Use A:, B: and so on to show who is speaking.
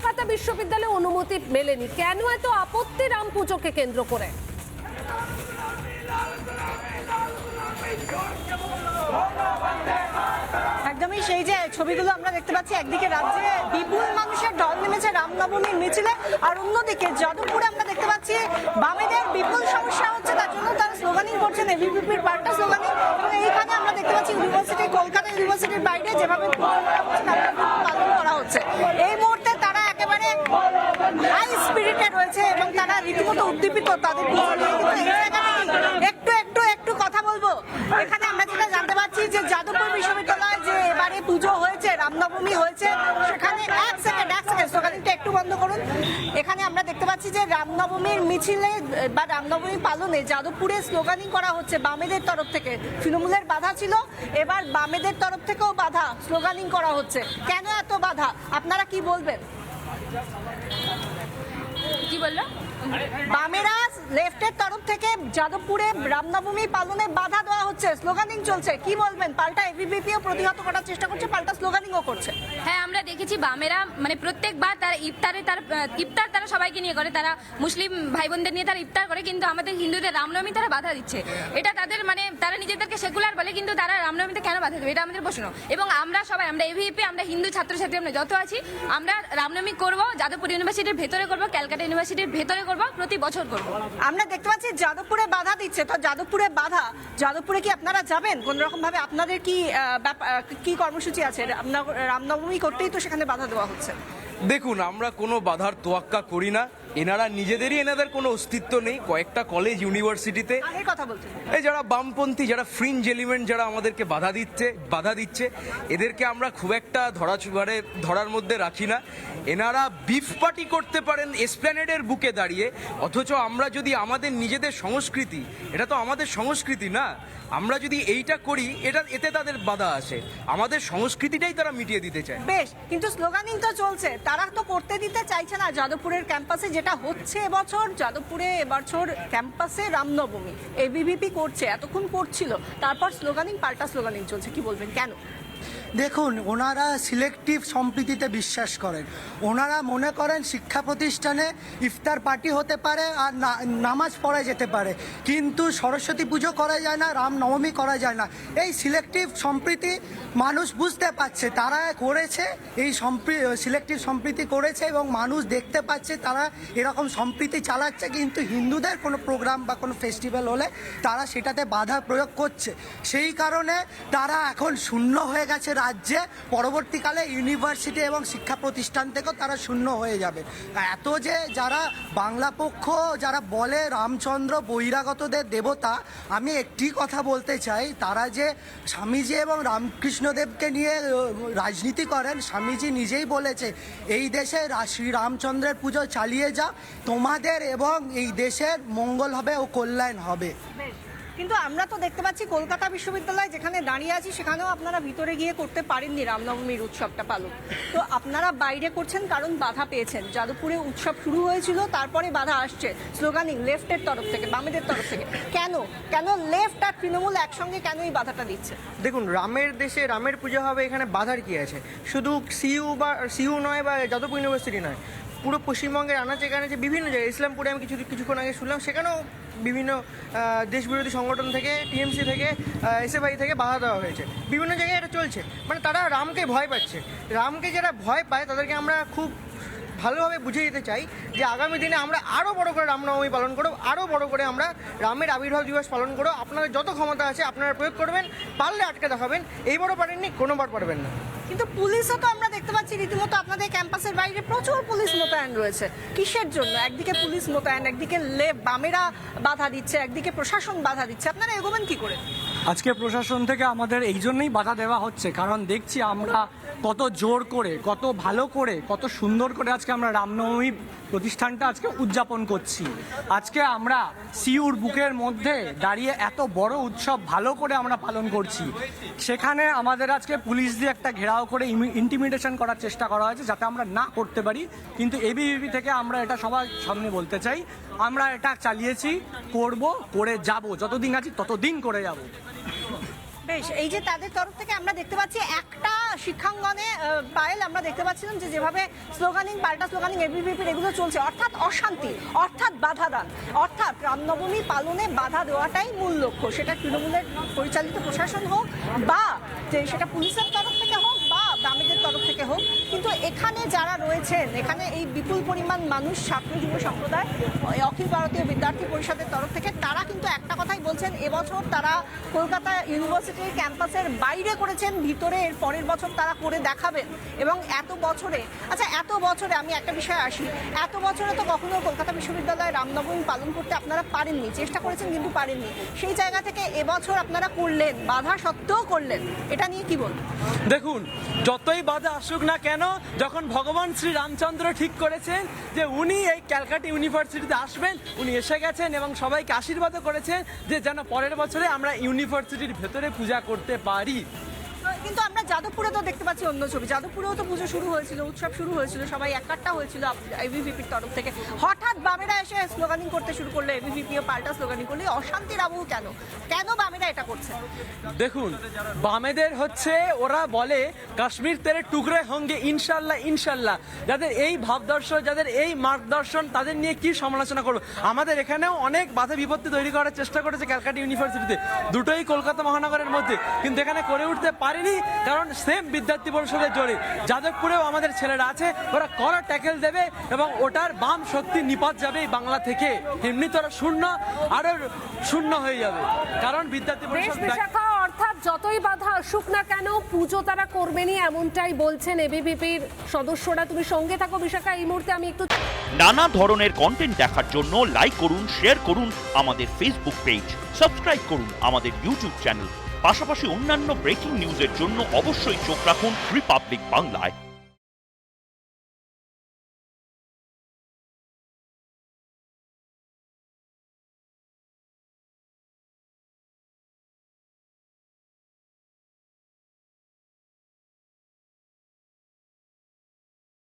A: কলকাতা বিশ্ববিদ্যালয়ে অনুমতি মেলেনি, কেন এত আপত্তি রাম পুজোকে কেন্দ্র করে?
B: একদমই সেই যে ছবিগুলো আমরা দেখতে পাচ্ছি, একদিকে রাজ্যে বিপুল মানুষের ঢল নেমেছে রামনবমীর মিছিলে, আর অন্যদিকে যাদবপুরে আমরা দেখতে পাচ্ছি বামেদের বিপুল সমস্যা হচ্ছে, তার জন্য তারা স্লোগানিং করছেন, এবিভিপির পাল্টা স্লোগানিং। এবং এইখানে আমরা দেখতে পাচ্ছি ইউনিভার্সিটি, কলকাতা ইউনিভার্সিটির বাইরে যেভাবে পালন করা হচ্ছে, এই মুহূর্তে তারা একেবারে হাই স্পিরিটে রয়েছে এবং তারা রীতিমতো উদ্দীপিত তাদের পুজো নিয়ে। কিন্তু এই জায়গাটা একটু কথা বলবো, এখানে আমরা যেটা জানতে পারছি যে যাদবপুর বিশ্ববিদ্যালয়ে যে এবারে পুজো হয়েছে, রামনবমী হয়েছে, সেখানে এক সেকেন্ড স্লোগানিংটা একটু বন্ধ করুন। এখানে আমরা দেখতে পাচ্ছি যে রামনবমীর মিছিলে বা রামনবমী পালনে যাদবপুরে স্লোগানিং করা হচ্ছে বামেদের তরফ থেকে। তৃণমূলের বাধা ছিল, এবার বামেদের তরফ থেকেও বাধা, স্লোগানিং করা হচ্ছে। কেন এত বাধা, আপনারা কি বলবেন?
C: কি বললো?
B: বামেরা লেফটের তরফ থেকে যাদবপুরে রামনবমী পালনে বাধা দেওয়া হচ্ছে, স্লোগানিং চলছে, কি বলবেন? পাল্টা এবিভিপিও প্রতিহত করার চেষ্টা করছে, পাল্টা স্লোগানিংও করছে।
C: হ্যাঁ, আমরা দেখেছি বামেরা মানে প্রত্যেকবার তারা ইফতার তারা সবাইকে নিয়ে করে, তারা মুসলিম ভাই বোনদের নিয়ে তারা ইফতার করে, কিন্তু আমাদের হিন্দুদের রামনবমী তারা বাধা দিচ্ছে। এটা তাদের মানে তারা নিজেদেরকে সেকুলার বলে, কিন্তু তারা রামনবমীতে কেন বাধা দেবে, এটা আমাদের প্রশ্ন। এবং আমরা সবাই, আমরা এবিভিপি, আমরা হিন্দু ছাত্রছাত্রী, আমরা যত আছি, আমরা রামনবমী করব, যাদবপুর ইউনিভার্সিটির ভেতরে করব, ক্যালকাটা ইউনিভার্সিটির ভেতরে করব, প্রতি বছর করব।
B: আমরা দেখতে পাচ্ছি যাদবপুরে বাধা দিচ্ছে, তো যাদবপুরে বাধা, যাদবপুরে কি আপনারা যাবেন কোন রকম ভাবে? আপনাদের কি কর্মসূচি আছে? রামনবমী করতেই তো সেখানে বাধা দেওয়া হচ্ছে।
D: দেখুন, আমরা কোনো বাধার তোয়াক্কা করি না। এনারা এনাদের কোনো অস্তিত্ব নেই। কয়েকটা কলেজ ইউনিভার্সিটিতে
B: কথা বলছেন,
D: এই যারা বামপন্থী, যারা ফ্রিঞ্জ এলিমেন্ট, যারা আমাদেরকে বাধা দিচ্ছে, এদেরকে আমরা খুব একটা ধরার মধ্যে রাখি না। এনারা বিফ পার্টি করতে পারেন এসপ্ল্যানেডের বুকে দাঁড়িয়ে, অথচ আমরা যদি আমাদের নিজেদের সংস্কৃতি, এটা তো আমাদের সংস্কৃতি না, আমরা যদি এইটা করি, এতে তাদের বাধা আসে। আমাদের সংস্কৃতিটাই তারা মিটিয়ে দিতে চায়।
B: বেশ, কিন্তু স্লোগানিং তো চলছে, তারা তো করতে দিতে চাইছে না। যাদবপুরের ক্যাম্পাসে যেটা হচ্ছে এবছর, যাদবপুরে এবছর ক্যাম্পাসে রামনবমী এবিভিপি করছে, এতক্ষণ করছিল, তারপর স্লোগানিং, পাল্টা স্লোগানিং চলছে, কি বলবেন কেন?
E: দেখুন, ওনারা সিলেক্টিভ সম্প্রীতিতে বিশ্বাস করেন। ওনারা মনে করেন শিক্ষা প্রতিষ্ঠানে ইফতার পার্টি হতে পারে আর নামাজ পড়া যেতে পারে, কিন্তু সরস্বতী পুজো করা যায় না, রামনবমী করা যায় না। এই সিলেক্টিভ সম্প্রীতি মানুষ বুঝতে পারছে, তারা করেছে, এই সিলেক্টিভ সম্প্রীতি করেছে এবং মানুষ দেখতে পাচ্ছে তারা এরকম সম্প্রীতি চালাচ্ছে, কিন্তু হিন্দুদের কোনো প্রোগ্রাম বা কোনো ফেস্টিভ্যাল হলে তারা সেটাতে বাধা প্রয়োগ করছে। সেই কারণে তারা এখন শূন্য হয়ে গেছে রাজ্যে, পরবর্তীকালে ইউনিভার্সিটি এবং শিক্ষা প্রতিষ্ঠান থেকেও তারা শূন্য হয়ে যাবে। এত যে যারা বাংলা পক্ষ যারা বলে রামচন্দ্র বহিরাগতদের দেবতা, আমি একটি কথা বলতে চাই, তারা যে স্বামীজি এবং রামকৃষ্ণদেবকে নিয়ে রাজনীতি করেন, স্বামীজি নিজেই বলেছে এই দেশে শ্রী রামচন্দ্রের পুজো চালিয়ে যা, তোমাদের এবং এই দেশের মঙ্গল হবে ও কল্যাণ হবে।
B: কিন্তু আমরা তো দেখতে পাচ্ছি কলকাতা বিশ্ববিদ্যালয় যেখানে দাঁড়িয়ে আছি, সেখানেও আপনারা ভিতরে গিয়ে করতে পারেননি রামনবমীর উৎসবটা পালন। তো আপনারা বাইরে করছেন কারণ বাধা পেয়েছেন। যাদবপুরে উৎসব শুরু হয়েছিল, তারপরে বাধা আসছে, স্লোগানিং লেফটের তরফ থেকে, বামেদের তরফ থেকে। কেন লেফট আর তৃণমূল একসঙ্গে কেন এই বাধাটা দিচ্ছে?
F: দেখুন, রামের দেশে রামের পুজো হবে, এখানে বাধার কি আছে? শুধু সিইউ নয় বা যাদবপুর ইউনিভার্সিটি নয়, পুরো পশ্চিমবঙ্গের আনাচে কানাচে বিভিন্ন জায়গায়, ইসলামপুরে আমি কিছুক্ষণ আগে শুনলাম, সেখানেও বিভিন্ন দেশবিরোধী সংগঠন থেকে, টিএমসি থেকে, এসএফআই থেকে বাধা দেওয়া হয়েছে। বিভিন্ন জায়গায় এটা চলছে, মানে তারা রামকে ভয় পাচ্ছে। রামকে যারা ভয় পায় তাদেরকে আমরা খুব ভালোভাবে বুঝিয়ে দিতে চাই যে আগামী দিনে আমরা আরও বড় করে রামনবমী পালন করব, আরও বড় করে আমরা রামের আবির্ভাব দিবস পালন করব। আপনাদের যত ক্ষমতা আছে আপনারা প্রয়োগ করবেন, পারলে আটকে দেখাবেন। এইবারও পারেননি, কোনোবার পারবেন না।
B: কিন্তু পুলিশও তো আমরা দেখতে পাচ্ছি রীতিমতো আপনাদের ক্যাম্পাসের বাইরে প্রচুর পুলিশ মোতায়েন রয়েছে। কিসের জন্য? একদিকে পুলিশ মোতায়েন, একদিকে বামেরা বাধা দিচ্ছে, একদিকে প্রশাসন বাধা দিচ্ছে, আপনারা এগোবেন কি করে?
G: আজকে প্রশাসন থেকে আমাদের এই জন্যই বাধা দেওয়া হচ্ছে, কারণ দেখছি আমরা কত জোর করে, কত ভালো করে, কত সুন্দর করে আজকে আমরা রামনবমী প্রতিষ্ঠানটা আজকে উদযাপন করছি। আজকে আমরা সিউর বুকের মধ্যে দাঁড়িয়ে এত বড় উৎসব ভালো করে আমরা পালন করছি, সেখানে আমাদের আজকে পুলিশ দিয়ে একটা ঘেরাও করে ইন্টিমিডেশন করার চেষ্টা করা হয়েছে যাতে আমরা না করতে পারি। কিন্তু এবিভিপি থেকে আমরা এটা সবার সামনে বলতে চাই, আমরা এটা চালিয়েছি, করে যাব, যতদিন আছি ততদিন করে যাব।
B: বেশ, এই যে তাদের তরফ থেকে আমরা দেখতে পাচ্ছি একটা শিক্ষাঙ্গনে পায়েল আমরা দেখতে পাচ্ছিলাম যে যেভাবে স্লোগানিং পাল্টা স্লোগানিং এবিভিপির এগুলো চলছে, অর্থাৎ অশান্তি, অর্থাৎ বাধা দান, অর্থাৎ রামনবমী পালনে বাধা দেওয়াটাই মূল লক্ষ্য। সেটা তৃণমূলের পরিচালিত প্রশাসন হোক বা যে সেটা পুলিশের তরফ থেকে হোক বা বামেদের তরফ থেকে হোক। কিন্তু এখানে যারা রয়েছেন, এখানে এই বিপুল পরিমাণ মানুষ, ছাত্র যুব সম্প্রদায়, অখিল ভারতীয় বিদ্যার্থী পরিষদের তরফ থেকে তারা কিন্তু একটা কথাই বলছেন, এবছর তারা কলকাতা ইউনিভার্সিটির ক্যাম্পাসের বাইরে করেছেন, ভিতরে এর পরের বছর তারা করে দেখাবেন। এবং এত বছরে আমি একটা বিষয়ে আসি, এত বছরে তো কখনো কলকাতা বিশ্ববিদ্যালয়ে রামনবমী পালন করতে আপনারা পারেননি, চেষ্টা করেছেন কিন্তু পারেননি। সেই জায়গা থেকে এবছর আপনারা করলেন, বাধা সত্ত্বেও করলেন, এটা নিয়ে কি বলবেন?
G: দেখুন, যতই বাধা আসুক না কেন, যখন ভগবান শ্রী রামচন্দ্র ঠিক করেছেন যে উনি এই ক্যালকাটা ইউনিভার্সিটিতে আসবেন, উনি এসে গেছেন এবং সবাইকে আশীর্বাদও করেছেন যে যেন পরের বছরে আমরা ইউনিভার্সিটির ভেতরে পূজা করতে পারি।
B: কিন্তু আমরা যাদবপুরে তো দেখতে পাচ্ছি অন্য ছবি, যাদবপুরেও তো পুজো শুরু হয়েছিল, উৎসব শুরু হয়েছিল, সবাই একাট্টা হয়েছিল এবিভিপির তরফ থেকে। হঠাৎ বামেরা এসে স্লোগানিং করতে শুরু করলো, এবিভিপিও পাল্টা স্লোগানিং করলে অশান্তির আবহ কেন? কেন বামেরা এটা করছে?
G: দেখুন, বামেদের হচ্ছে, ওরা বলে কাশ্মীর তেরে টুকরে হঙ্গে ইনশাল্লাহ ইনশাল্লাহ। যাদের এই ভাবদর্শন, যাদের এই মার্গদর্শন, তাদের নিয়ে কি সমালোচনা করবো? আমাদের এখানেও অনেক বাধা বিপত্তি তৈরি করার চেষ্টা করেছে ক্যালকাটা ইউনিভার্সিটিতে, দুটোই কলকাতা মহানগরের মধ্যে, কিন্তু এখানে করে উঠতে পারেনি, কারণ সেম বিদ্যার্থী পরিষদের জোরে। যাদবপুরেও আমাদের ছেলেরা আছে, ওরা কড়া ট্যাকেল দেবে এবং ওটার বাম শক্তি নিপাত যাবে এই বাংলা থেকে। এমনি তো ওরা শূন্য, আরো শূন্য হয়ে যাবে, কারণ বিদ্যার্থী
A: বেশ
G: পরিষদ।
A: বিশাখা, অর্থাৎ যতই বাধা আসুক না কেন পুজো তারা করবেনই, এমনটাই বলছেন এবিভিপির সদস্যরা। তুমি সঙ্গে থাকো বিশাখা, এই মুহূর্তে আমি একটু
H: নানা ধরনের কন্টেন্ট দেখার জন্য লাইক করুন, শেয়ার করুন আমাদের ফেসবুক পেজ, সাবস্ক্রাইব করুন আমাদের ইউটিউব চ্যানেল। পাশাপাশি অন্যান্য ব্রেকিং নিউজের জন্য অবশ্যই চোখ রাখুন রিপাবলিক বাংলায়।